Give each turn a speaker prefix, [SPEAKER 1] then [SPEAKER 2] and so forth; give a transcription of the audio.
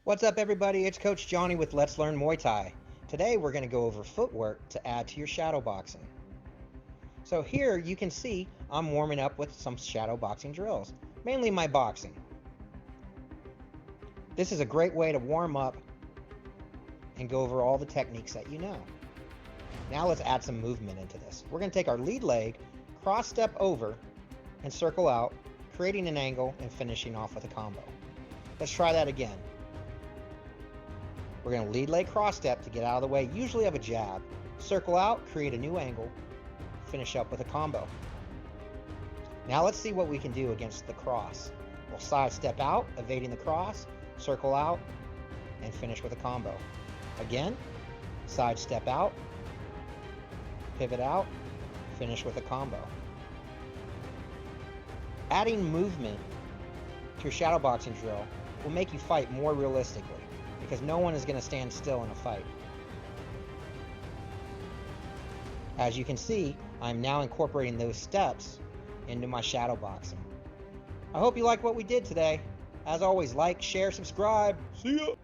[SPEAKER 1] What's up, everybody? It's Coach Johnny with Let's Learn Muay Thai. Today we're going to go over footwork to add to your shadowboxing. So here you can see I'm warming up with some shadowboxing drills, mainly my boxing. This is a great way to warm up and go over all the techniques that you know. Now let's add some movement into this. We're going to take our lead leg, cross step over, and circle out, creating an angle and finishing off with a combo. Let's try that again. We're going to lead leg cross step to get out of the way, usually of a jab. Circle out, create a new angle, finish up with a combo. Now let's see what we can do against the cross. We'll side step out, evading the cross, circle out, and finish with a combo. Again, side step out, pivot out, finish with a combo. Adding movement to your shadowboxing drill will make you fight more realistically, because no one is going to stand still in a fight. As you can see, I'm now incorporating those steps into my shadowboxing. I hope you like what we did today. As always, like, share, subscribe. See ya!